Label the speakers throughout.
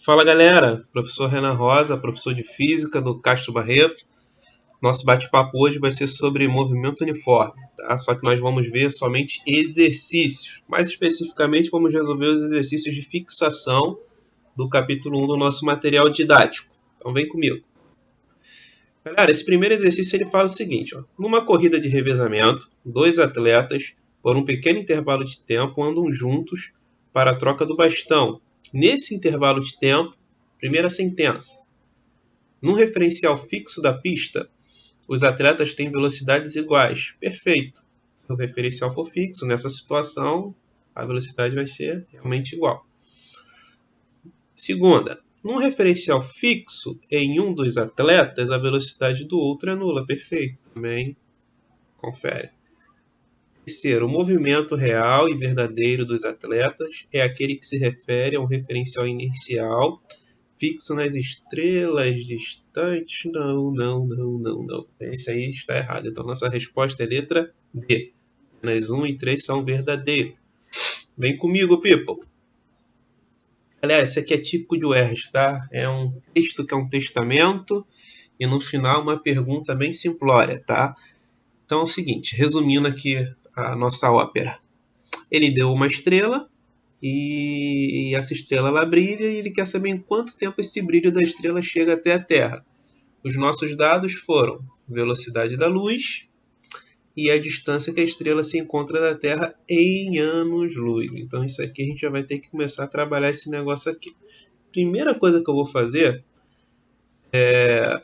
Speaker 1: Fala galera, professor Renan Rosa, professor de Física do Castro Barreto. Nosso bate-papo hoje vai ser sobre movimento uniforme, tá? Só que nós vamos ver somente exercícios. Mais especificamente, vamos resolver os exercícios de fixação do capítulo 1 do nosso material didático. Então vem comigo. Galera, esse primeiro exercício ele fala o seguinte, ó. Numa corrida de revezamento, dois atletas, por um pequeno intervalo de tempo, andam juntos para a troca do bastão. Nesse intervalo de tempo, primeira sentença. Num referencial fixo da pista, os atletas têm velocidades iguais. Perfeito. Se o referencial for fixo, nessa situação, a velocidade vai ser realmente igual. Segunda, num referencial fixo em um dos atletas, a velocidade do outro é nula. Perfeito. Também confere. Terceiro, o movimento real e verdadeiro dos atletas é aquele que se refere a um referencial inicial fixo nas estrelas distantes. Não. Esse aí está errado. Então, nossa resposta é letra D. Apenas 1 e 3 são verdadeiros. Vem comigo, people. Galera, esse aqui é típico de UERJ, tá? É um texto que é um testamento e no final uma pergunta bem simplória, tá? Então é o seguinte, resumindo aqui a nossa ópera. Ele deu uma estrela e essa estrela ela brilha e ele quer saber em quanto tempo esse brilho da estrela chega até a Terra. Os nossos dados foram velocidade da luz e a distância que a estrela se encontra da Terra em anos-luz. Então isso aqui a gente já vai ter que começar a trabalhar esse negócio aqui. Primeira coisa que eu vou fazer é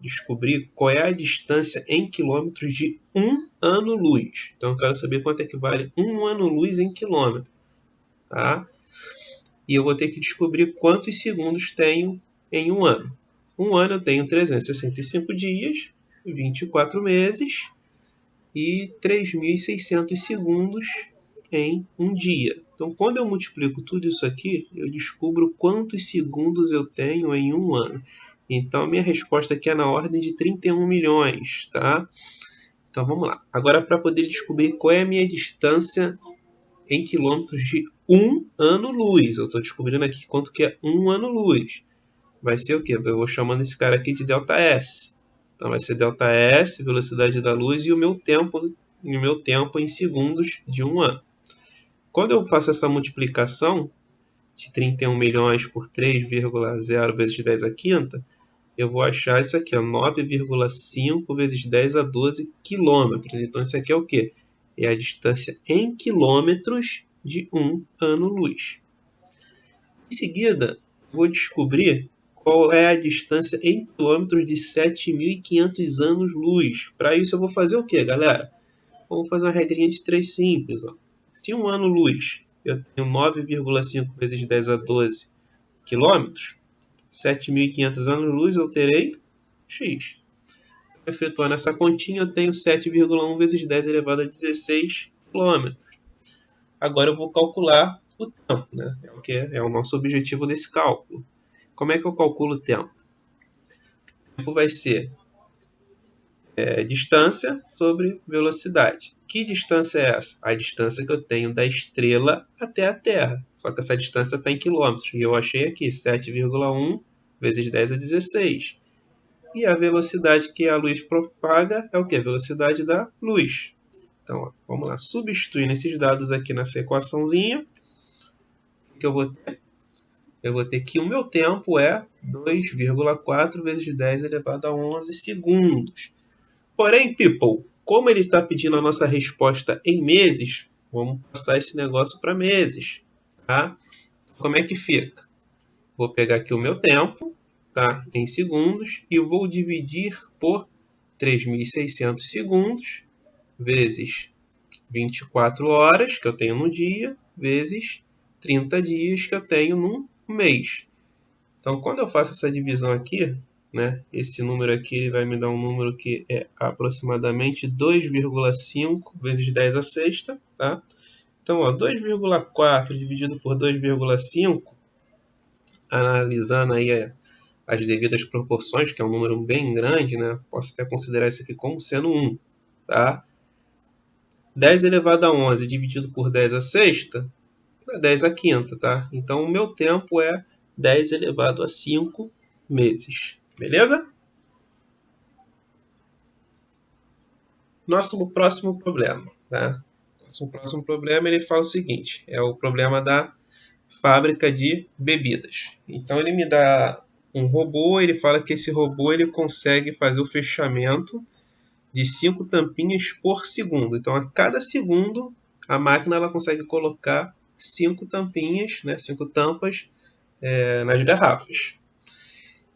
Speaker 1: descobrir qual é a distância em quilômetros de um ano-luz. Então eu quero saber quanto equivale um ano-luz em quilômetro. Tá? E eu vou ter que descobrir quantos segundos tenho em um ano. Um ano eu tenho 365 dias, 24 meses e 3.600 segundos em um dia. Então, quando eu multiplico tudo isso aqui, eu descubro quantos segundos eu tenho em um ano. Então, a minha resposta aqui é na ordem de 31 milhões, tá? Então, vamos lá. Agora, para poder descobrir qual é a minha distância em quilômetros de um ano-luz. Eu estou descobrindo aqui quanto que é um ano-luz. Vai ser o quê? Eu vou chamando esse cara aqui de ΔS. Então, vai ser ΔS, velocidade da luz, e o meu tempo em segundos de um ano. Quando eu faço essa multiplicação de 31 milhões por 3,0 vezes 10 à quinta, eu vou achar isso aqui, 9,5 vezes 10 a 12 quilômetros. Então, isso aqui é o quê? É a distância em quilômetros de um ano-luz. Em seguida, vou descobrir qual é a distância em quilômetros de 7.500 anos-luz. Para isso, eu vou fazer o quê, galera? Vamos fazer uma regrinha de 3 simples. Ó. Se um ano-luz eu tenho 9,5 vezes 10 a 12 quilômetros, 7.500 anos-luz eu terei x. Efetuando essa continha, eu tenho 7,1 vezes 10 elevado a 16 km. Agora eu vou calcular o tempo, né? É o que é o nosso objetivo desse cálculo. Como é que eu calculo o tempo? O tempo vai ser distância sobre velocidade. Que distância é essa? A distância que eu tenho da estrela até a Terra. Só que essa distância está em quilômetros. E eu achei aqui 7,1 vezes 10 a 16. E a velocidade que a luz propaga é o que? A velocidade da luz. Então, ó, vamos lá. Substituindo esses dados aqui nessa equaçãozinha, o que eu vou ter? Eu vou ter que o meu tempo é 2,4 vezes 10 elevado a 11 segundos. Porém, people, como ele está pedindo a nossa resposta em meses, vamos passar esse negócio para meses. Tá? Como é que fica? Vou pegar aqui o meu tempo, tá? Em segundos, e vou dividir por 3.600 segundos, vezes 24 horas que eu tenho no dia, vezes 30 dias que eu tenho num mês. Então, quando eu faço essa divisão aqui, né, esse número aqui vai me dar um número que é aproximadamente 2,5 vezes 10 a sexta. Tá? Então, 2,4 dividido por 2,5, analisando aí as devidas proporções, que é um número bem grande, né? Posso até considerar isso aqui como sendo 1. Tá? 10 elevado a 11 dividido por 10 a sexta para 10 à quinta, tá? Então, o meu tempo é 10 elevado a 5 meses. Beleza? Nosso próximo problema, tá? Nosso próximo problema, ele fala o seguinte, é o problema da fábrica de bebidas. Então, ele me dá um robô, ele fala que esse robô ele consegue fazer o fechamento de 5 tampinhas por segundo. Então, a cada segundo, a máquina ela consegue colocar 5 tampinhas, né, 5 tampas nas garrafas.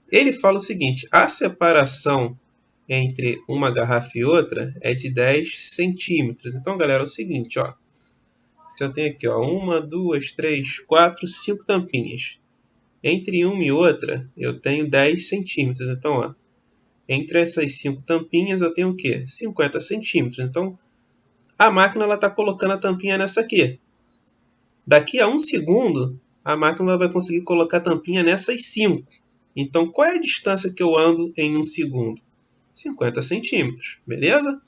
Speaker 1: Ele fala o seguinte, a separação entre uma garrafa e outra é de 10 centímetros. Então, galera, é o seguinte, ó. Já tem aqui, ó, 1, 2, 3, 4, 5 tampinhas. Entre uma e outra, eu tenho 10 centímetros. Então, ó, entre essas 5 tampinhas, eu tenho o quê? 50 centímetros. Então, a máquina está colocando a tampinha nessa aqui. Daqui a 1 segundo, a máquina vai conseguir colocar a tampinha nessas 5. Então, qual é a distância que eu ando em 1 segundo? 50 centímetros, beleza?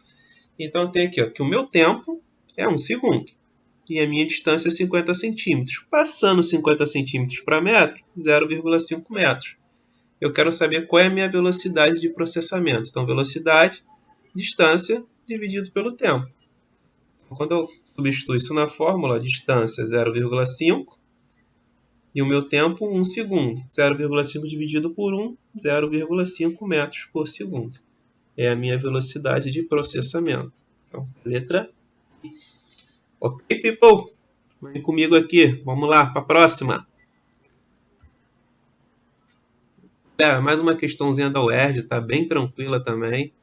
Speaker 1: Então, tem aqui ó, que o meu tempo é 1 segundo. E a minha distância é 50 centímetros. Passando 50 centímetros para metro, 0,5 metros. Eu quero saber qual é a minha velocidade de processamento. Então, velocidade, distância, dividido pelo tempo. Então, quando eu substituo isso na fórmula, a distância é 0,5 e o meu tempo 1 segundo. 0,5 dividido por 1, 0,5 metros por segundo. É a minha velocidade de processamento. Então, letra I. Ok, people? Vem comigo aqui. Vamos lá, para a próxima. Mais uma questãozinha da UERJ, tá bem tranquila também.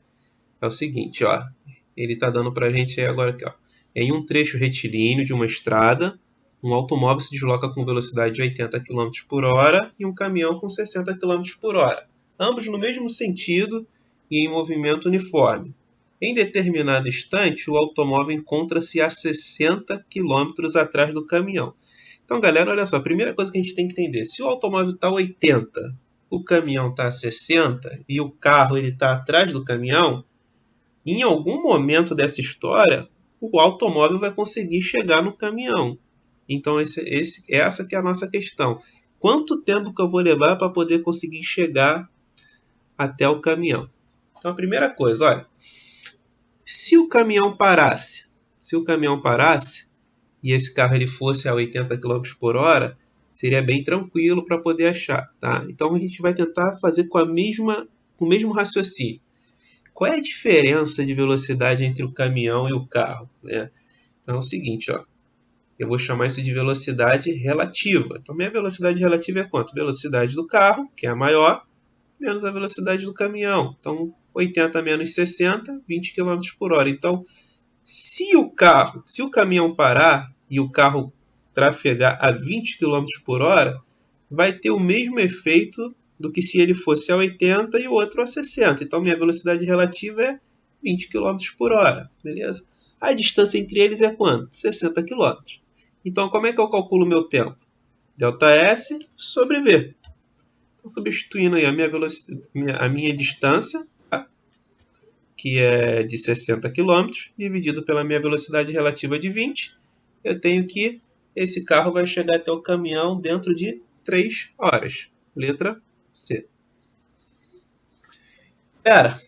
Speaker 1: É o seguinte, ó. Ele está dando para a gente agora aqui, ó. Em um trecho retilíneo de uma estrada, um automóvel se desloca com velocidade de 80 km por hora e um caminhão com 60 km por hora. Ambos no mesmo sentido e em movimento uniforme. Em determinado instante, o automóvel encontra-se a 60 km atrás do caminhão. Então, galera, olha só. A primeira coisa que a gente tem que entender. Se o automóvel está a 80, o caminhão está a 60 e o carro está atrás do caminhão, em algum momento dessa história, o automóvel vai conseguir chegar no caminhão. Então, essa que é a nossa questão. Quanto tempo que eu vou levar para poder conseguir chegar até o caminhão? Então, a primeira coisa, olha. Se o caminhão parasse e esse carro ele fosse a 80 km por hora, seria bem tranquilo para poder achar. Tá? Então, a gente vai tentar fazer com o mesmo raciocínio. Qual é a diferença de velocidade entre o caminhão e o carro? Né? Então é o seguinte, ó. Eu vou chamar isso de velocidade relativa. Então, minha velocidade relativa é quanto? Velocidade do carro, que é a maior, menos a velocidade do caminhão. Então, 80 menos 60, 20 km por hora. Então, se o caminhão parar e o carro trafegar a 20 km por hora, vai ter o mesmo efeito do que se ele fosse a 80 e o outro a 60. Então, minha velocidade relativa é 20 km por hora, beleza? A distância entre eles é quanto? 60 km. Então, como é que eu calculo o meu tempo? ΔS sobre V. Estou substituindo aí a minha distância, tá? Que é de 60 km, dividido pela minha velocidade relativa de 20. Eu tenho que esse carro vai chegar até o caminhão dentro de 3 horas. Letra C. Galera,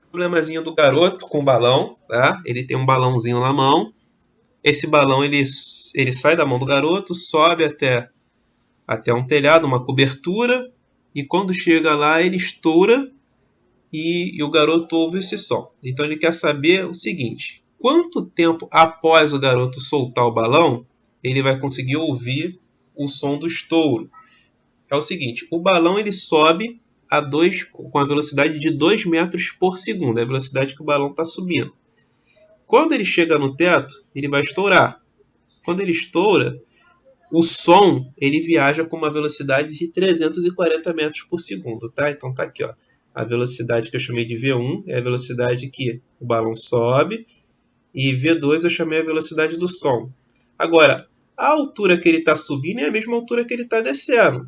Speaker 1: problemazinho do garoto com o balão, tá? Ele tem um balãozinho na mão. Esse balão ele sai da mão do garoto, sobe até um telhado, uma cobertura, e quando chega lá ele estoura e o garoto ouve esse som. Então ele quer saber o seguinte: quanto tempo após o garoto soltar o balão ele vai conseguir ouvir o som do estouro? É o seguinte: o balão ele sobe com a velocidade de 2 metros por segundo, é a velocidade que o balão está subindo. Quando ele chega no teto, ele vai estourar. Quando ele estoura, o som ele viaja com uma velocidade de 340 metros por segundo. Tá? Então tá aqui, ó. A velocidade que eu chamei de V1 é a velocidade que o balão sobe, e V2 eu chamei a velocidade do som. Agora, a altura que ele está subindo é a mesma altura que ele está descendo.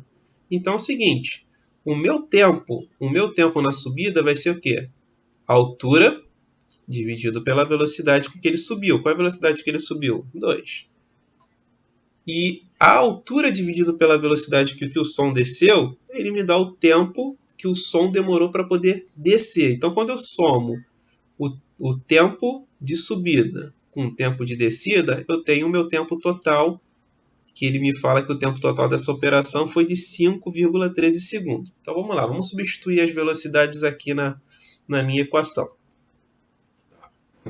Speaker 1: Então é o seguinte: o meu tempo na subida vai ser o quê? A altura dividido pela velocidade com que ele subiu. Qual é a velocidade que ele subiu? 2. E A altura dividido pela velocidade que o som desceu, ele me dá o tempo que o som demorou para poder descer. Então, quando eu somo o tempo de subida com o tempo de descida, eu tenho o meu tempo total, que ele me fala que o tempo total dessa operação foi de 5,13 segundos. Então, vamos lá, vamos substituir as velocidades aqui na minha equação.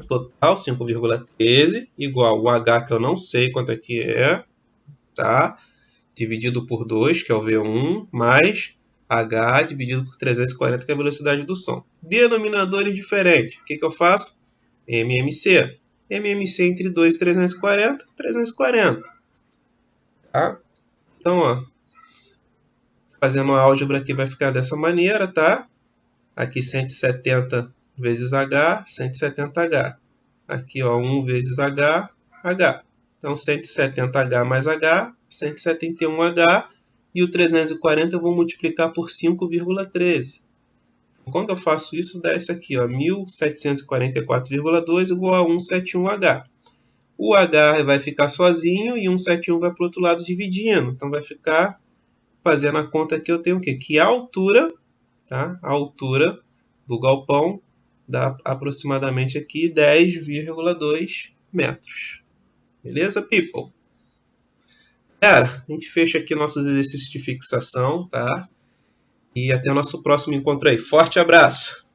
Speaker 1: Total, 5,13, igual o h, que eu não sei quanto é que é, tá? Dividido por 2, que é o V1, mais h dividido por 340, que é a velocidade do som. Denominadores diferentes. O que eu faço? MMC. MMC entre 2 e 340, 340. Tá? Então, ó, fazendo a álgebra aqui vai ficar dessa maneira, tá? Aqui 170 vezes h, 170h. Aqui, ó, 1 vezes h, h. Então, 170h mais h, 171h. E o 340 eu vou multiplicar por 5,13. Quando eu faço isso, dá isso aqui, ó, 1744,2 igual a 171h. O h vai ficar sozinho e 171 vai para o outro lado dividindo. Então, vai ficar, fazendo a conta aqui, eu tenho o quê? Que a altura, tá? A altura do galpão dá aproximadamente aqui 10,2 metros. Beleza, people? Galera, a gente fecha aqui nossos exercícios de fixação, tá? E até o nosso próximo encontro aí. Forte abraço!